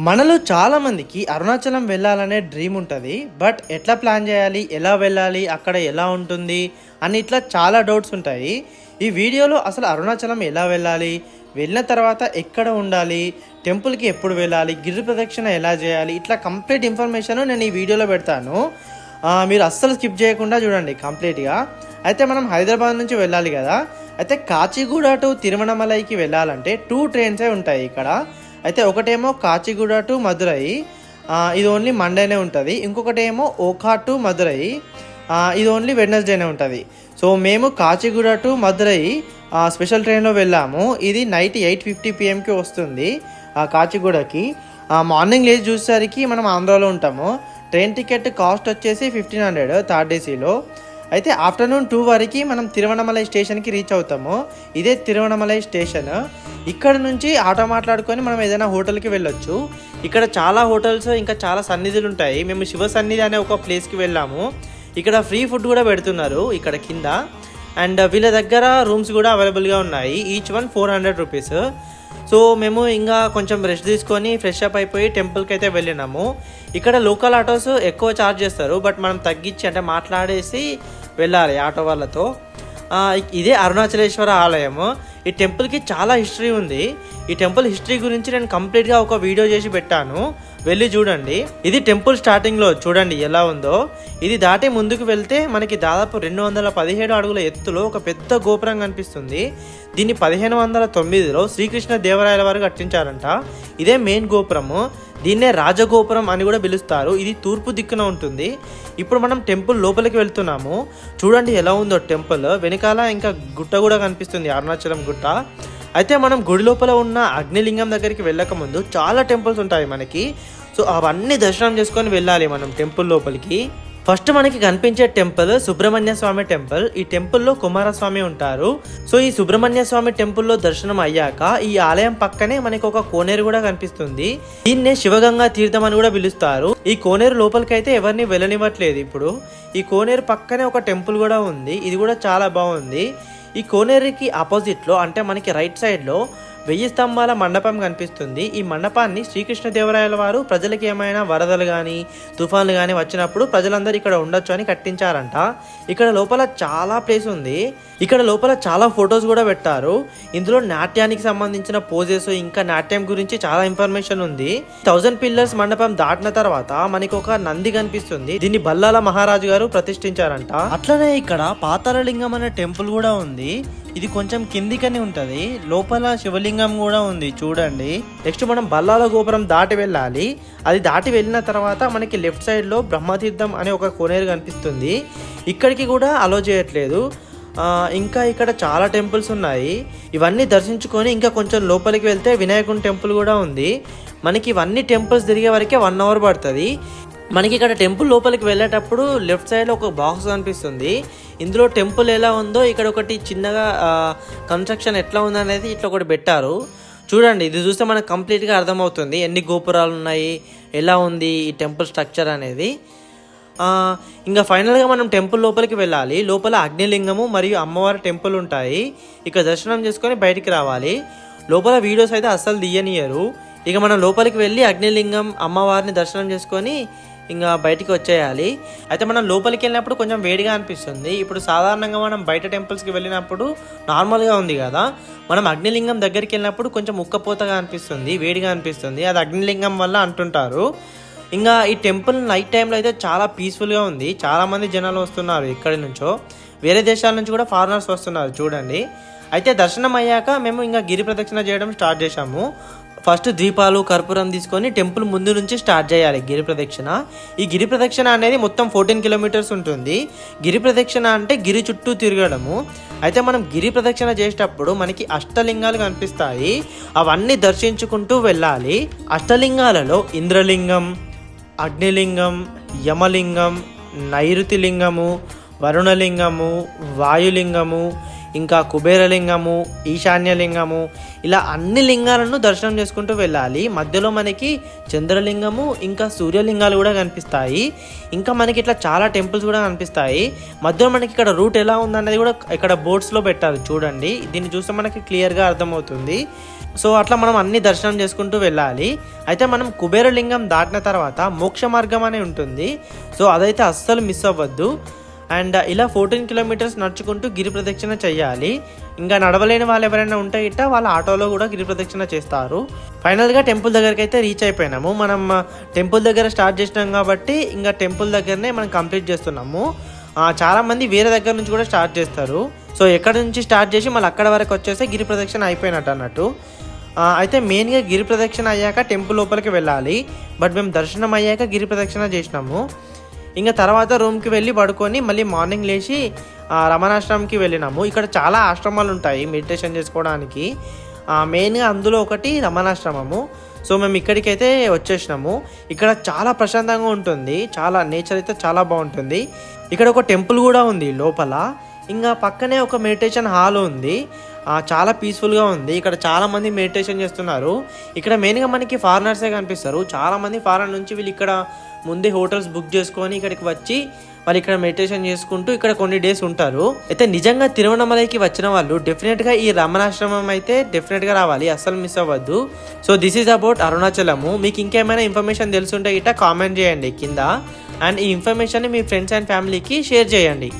మనలో చాలామందికి అరుణాచలం వెళ్ళాలనే డ్రీమ్ ఉంటుంది. బట్ ఎట్లా ప్లాన్ చేయాలి, ఎలా వెళ్ళాలి, అక్కడ ఎలా ఉంటుంది అని ఇట్లా చాలా డౌట్స్ ఉంటాయి. ఈ వీడియోలో అసలు అరుణాచలం ఎలా వెళ్ళాలి, వెళ్ళిన తర్వాత ఎక్కడ ఉండాలి, టెంపుల్కి ఎప్పుడు వెళ్ళాలి, గిరి ప్రదక్షిణ ఎలా చేయాలి, ఇట్లా కంప్లీట్ ఇన్ఫర్మేషన్ నేను ఈ వీడియోలో పెడతాను. మీరు అస్సలు స్కిప్ చేయకుండా చూడండి కంప్లీట్గా. అయితే మనం హైదరాబాద్ నుంచి వెళ్ళాలి కదా. అయితే కాచిగూడ టు తిరువణమలైకి వెళ్ళాలంటే 2 ట్రైన్సే ఉంటాయి ఇక్కడ. అయితే ఒకటేమో కాచిగూడ టు మదురై, ఇది ఓన్లీ మండేనే ఉంటుంది. ఇంకొకటి ఏమో ఓఖా టు మదురై, ఇది ఓన్లీ వెడ్నెస్డేనే ఉంటుంది. సో మేము కాచిగూడ టు మదురై స్పెషల్ ట్రైన్లో వెళ్ళాము. ఇది నైట్ 8:50 PM వస్తుంది కాచిగూడకి. మార్నింగ్ లేచి చూసేసరికి మనం ఆంధ్రాలో ఉంటాము. ట్రైన్ టికెట్ కాస్ట్ వచ్చేసి 1500 థర్డ్ ఏసీలో. అయితే ఆఫ్టర్నూన్ 2 వరకు మనం తిరువణమలై స్టేషన్కి రీచ్ అవుతాము. ఇదే తిరువణమలై స్టేషన్. ఇక్కడ నుంచి ఆటో మాట్లాడుకొని మనం ఏదైనా హోటల్కి వెళ్ళొచ్చు. ఇక్కడ చాలా హోటల్స్ ఇంకా చాలా సన్నిధులు ఉంటాయి. మేము శివ సన్నిధి అనే ఒక ప్లేస్కి వెళ్ళాము. ఇక్కడ ఫ్రీ ఫుడ్ కూడా పెడుతున్నారు ఇక్కడ కింద. అండ్ వీళ్ళ దగ్గర రూమ్స్ కూడా అవైలబుల్గా ఉన్నాయి. Each one 400 rupees. సో మేము ఇంకా కొంచెం రెస్ట్ తీసుకొని ఫ్రెష్ అప్ అయిపోయి టెంపుల్కి అయితే వెళ్ళినాము. ఇక్కడ లోకల్ ఆటోస్ ఎక్కువ ఛార్జ్ చేస్తారు, బట్ మనం తగ్గించి అంటే మాట్లాడేసి వెళ్ళాలి ఆటో వాళ్ళతో. ఇదే అరుణాచలేశ్వర ఆలయము. ఈ టెంపుల్కి చాలా హిస్టరీ ఉంది. ఈ టెంపుల్ హిస్టరీ గురించి నేను కంప్లీట్గా ఒక వీడియో చేసి పెట్టాను, వెళ్ళి చూడండి. ఇది టెంపుల్ స్టార్టింగ్లో చూడండి ఎలా ఉందో. ఇది దాటి ముందుకు వెళ్తే మనకి దాదాపు 217 అడుగుల ఎత్తులో ఒక పెద్ద గోపురం కనిపిస్తుంది. దీన్ని 1509లో శ్రీకృష్ణ దేవరాయల వారు కట్టించారంట. ఇదే మెయిన్ గోపురము. దీన్నే రాజగోపురం అని కూడా పిలుస్తారు. ఇది తూర్పు దిక్కున ఉంటుంది. ఇప్పుడు మనం టెంపుల్ లోపలికి వెళ్తున్నాము. చూడండి ఎలా ఉందో టెంపుల్. వెనకాల ఇంకా గుట్ట కూడా కనిపిస్తుంది, అరుణాచలం గుట్ట. అయితే మనం గుడి లోపల ఉన్న అగ్నిలింగం దగ్గరికి వెళ్ళక ముందు చాలా టెంపుల్స్ ఉంటాయి మనకి. సో అవన్నీ దర్శనం చేసుకొని వెళ్ళాలి మనం టెంపుల్ లోపలికి. ఫస్ట్ మనకి కనిపించే టెంపుల్ సుబ్రహ్మణ్య స్వామి టెంపుల్. ఈ టెంపుల్లో కుమారస్వామి ఉంటారు. సో ఈ సుబ్రహ్మణ్య స్వామి టెంపుల్లో దర్శనం అయ్యాక ఈ ఆలయం పక్కనే మనకి ఒక కోనేరు కూడా కనిపిస్తుంది. దీన్నే శివగంగా తీర్థం అని కూడా పిలుస్తారు. ఈ కోనేరు లోపలికి అయితే ఎవరిని వెళ్ళనివ్వట్లేదు ఇప్పుడు. ఈ కోనేరు పక్కనే ఒక టెంపుల్ కూడా ఉంది. ఇది కూడా చాలా బాగుంది. ఈ కోనేరుకి ఆపోజిట్లో అంటే మనకి రైట్ సైడ్లో 1000 స్తంభాల మండపం కనిపిస్తుంది. ఈ మండపాన్ని శ్రీకృష్ణదేవరాయల వారు ప్రజలకి ఏమైనా వరదలు కానీ తుఫాన్లు కానీ వచ్చినప్పుడు ప్రజలందరూ ఇక్కడ ఉండొచ్చు అని కట్టించారంట. ఇక్కడ లోపల చాలా ప్లేస్ ఉంది. ఇక్కడ లోపల చాలా ఫొటోస్ కూడా పెట్టారు. ఇందులో నాట్యానికి సంబంధించిన పోజెస్ ఇంకా నాట్యం గురించి చాలా ఇన్ఫర్మేషన్ ఉంది. 1000 పిల్లర్స్ మండపం దాటిన తర్వాత మనకి ఒక నంది కనిపిస్తుంది. దీన్ని బల్లాల మహారాజు గారు ప్రతిష్ఠించారంట. అట్లనే ఇక్కడ పాతాళలింగం అనే టెంపుల్ కూడా ఉంది. ఇది కొంచెం కిందికని ఉంటది. లోపల శివలింగం కూడా ఉంది చూడండి. నెక్స్ట్ మనం బల్లాల గోపురం దాటి వెళ్ళాలి. అది దాటి వెళ్ళిన తర్వాత మనకి లెఫ్ట్ సైడ్ లో బ్రహ్మతీర్థం అనే ఒక కోనేరు కనిపిస్తుంది. ఇక్కడికి కూడా అలో చేయట్లేదు. ఇంకా ఇక్కడ చాలా టెంపుల్స్ ఉన్నాయి. ఇవన్నీ దర్శించుకొని ఇంకా కొంచెం లోపలికి వెళ్తే వినాయకుని టెంపుల్ కూడా ఉంది. మనకి ఇవన్నీ టెంపుల్స్ తిరిగే వరకే 1 hour పడుతుంది. మనకి ఇక్కడ టెంపుల్ లోపలికి వెళ్ళేటప్పుడు లెఫ్ట్ సైడ్లో ఒక బాక్స్ కనిపిస్తుంది. ఇందులో టెంపుల్ ఎలా ఉందో ఇక్కడ ఒకటి చిన్నగా కన్స్ట్రక్షన్ ఎట్లా ఉందనేది ఇట్లా ఒకటి పెట్టారు చూడండి. ఇది చూస్తే మనకు కంప్లీట్గా అర్థమవుతుంది ఎన్ని గోపురాలు ఉన్నాయి, ఎలా ఉంది ఈ టెంపుల్ స్ట్రక్చర్ అనేది. ఇంకా ఫైనల్గా మనం టెంపుల్ లోపలికి వెళ్ళాలి. లోపల అగ్నిలింగము మరియు అమ్మవారి టెంపుల్ ఉంటాయి. ఇక్కడ దర్శనం చేసుకొని బయటికి రావాలి. లోపల వీడియోస్ అయితే అస్సలు తీయనియరు. ఇక మనం లోపలికి వెళ్ళి అగ్నిలింగం అమ్మవారిని దర్శనం చేసుకొని ఇంకా బయటికి వచ్చేయాలి. అయితే మనం లోపలికి వెళ్ళినప్పుడు కొంచెం వేడిగా అనిపిస్తుంది. ఇప్పుడు సాధారణంగా మనం బయట టెంపుల్స్కి వెళ్ళినప్పుడు నార్మల్గా ఉంది కదా, మనం అగ్నిలింగం దగ్గరికి వెళ్ళినప్పుడు కొంచెం ఉక్కపోతగా అనిపిస్తుంది, వేడిగా అనిపిస్తుంది. అది అగ్నిలింగం వల్ల అంటుంటారు. ఇంకా ఈ టెంపుల్ నైట్ టైంలో అయితే చాలా పీస్ఫుల్గా ఉంది. చాలామంది జనాలు వస్తున్నారు ఎక్కడి నుంచో, వేరే దేశాల నుంచి కూడా ఫారినర్స్ వస్తున్నారు చూడండి. అయితే దర్శనం అయ్యాక మేము ఇంకా గిరి ప్రదక్షిణ చేయడం స్టార్ట్ చేశాము. ఫస్ట్ దీపాలు కర్పూరం తీసుకొని టెంపుల్ ముందు నుంచి స్టార్ట్ చేయాలి గిరి ప్రదక్షిణ. ఈ గిరి ప్రదక్షిణ అనేది మొత్తం 14 kilometers ఉంటుంది. గిరి ప్రదక్షిణ అంటే గిరి చుట్టూ తిరగడము. అయితే మనం గిరి ప్రదక్షిణ చేసేటప్పుడు మనకి అష్టలింగాలు కనిపిస్తాయి. అవన్నీ దర్శించుకుంటూ వెళ్ళాలి. అష్టలింగాలలో ఇంద్రలింగం, అగ్నిలింగం, యమలింగం, నైరుతి లింగము, వరుణలింగము, వాయులింగము, ఇంకా కుబేరలింగము, ఈశాన్యలింగము, ఇలా అన్ని లింగాలను దర్శనం చేసుకుంటూ వెళ్ళాలి. మధ్యలో మనకి చంద్రలింగము ఇంకా సూర్యలింగాలు కూడా కనిపిస్తాయి. ఇంకా మనకి ఇట్లా చాలా టెంపుల్స్ కూడా కనిపిస్తాయి. మధ్యలో మనకి ఇక్కడ రూట్ ఎలా ఉందన్నది కూడా ఇక్కడ బోర్డ్స్లో పెట్టారు చూడండి. దీన్ని చూస్తే మనకి క్లియర్గా అర్థమవుతుంది. సో అట్లా మనం అన్ని దర్శనం చేసుకుంటూ వెళ్ళాలి. అయితే మనం కుబేరలింగం దాటిన తర్వాత మోక్ష మార్గం అనే ఉంటుంది. సో అదైతే అస్సలు మిస్ అవ్వద్దు. అండ్ ఇలా 14 కిలోమీటర్స్ నడుచుకుంటూ గిరి ప్రదక్షిణ చేయాలి. ఇంకా నడవలేని వాళ్ళు ఎవరైనా ఉంటే ఇట్ట వాళ్ళ ఆటోలో కూడా గిరి ప్రదక్షిణ చేస్తారు. ఫైనల్గా టెంపుల్ దగ్గరికి అయితే రీచ్ అయిపోయినాము. మనం టెంపుల్ దగ్గర స్టార్ట్ చేసినాం కాబట్టి ఇంకా టెంపుల్ దగ్గరనే మనం కంప్లీట్ చేస్తున్నాము. చాలామంది వేరే దగ్గర నుంచి కూడా స్టార్ట్ చేస్తారు. సో ఎక్కడ నుంచి స్టార్ట్ చేసి మళ్ళీ అక్కడ వరకు వచ్చేస్తే గిరి ప్రదక్షిణ అయిపోయినట్టు అన్నట్టు. అయితే మెయిన్గా గిరి ప్రదక్షిణ అయ్యాక టెంపుల్ లోపలికి వెళ్ళాలి. బట్ మేము దర్శనం అయ్యాక గిరి ప్రదక్షిణ చేసినాము. ఇంకా తర్వాత రూమ్కి వెళ్ళి పడుకొని మళ్ళీ మార్నింగ్ లేచి రమణాశ్రమంకి వెళ్ళినాము. ఇక్కడ చాలా ఆశ్రమాలు ఉంటాయి మెడిటేషన్ చేసుకోవడానికి. మెయిన్గా అందులో ఒకటి రమణాశ్రమము. సో మేము ఇక్కడికైతే వచ్చేసినాము. ఇక్కడ చాలా ప్రశాంతంగా ఉంటుంది. చాలా నేచర్ అయితే చాలా బాగుంటుంది. ఇక్కడ ఒక టెంపుల్ కూడా ఉంది లోపల. ఇంకా పక్కనే ఒక మెడిటేషన్ హాల్ ఉంది. చాలా పీస్ఫుల్గా ఉంది. ఇక్కడ చాలామంది మెడిటేషన్ చేస్తున్నారు. ఇక్కడ మెయిన్గా మనకి ఫారినర్సే కనిపిస్తారు. చాలామంది ఫారిన్ నుంచి వీళ్ళు ఇక్కడ ముందే హోటల్స్ బుక్ చేసుకొని ఇక్కడికి వచ్చి వాళ్ళు ఇక్కడ మెడిటేషన్ చేసుకుంటూ ఇక్కడ కొన్ని డేస్ ఉంటారు. అయితే నిజంగా తిరువణమలైకి వచ్చిన వాళ్ళు డెఫినెట్గా ఈ రమణాశ్రమం అయితే డెఫినెట్గా రావాలి, అస్సలు మిస్ అవ్వద్దు. So this is about Arunachalam. మీకు ఇంకేమైనా ఇన్ఫర్మేషన్ తెలుసుంటే ఇట్లా కామెంట్ చేయండి కింద. అండ్ ఈ ఇన్ఫర్మేషన్ని మీ ఫ్రెండ్స్ అండ్ ఫ్యామిలీకి షేర్ చేయండి.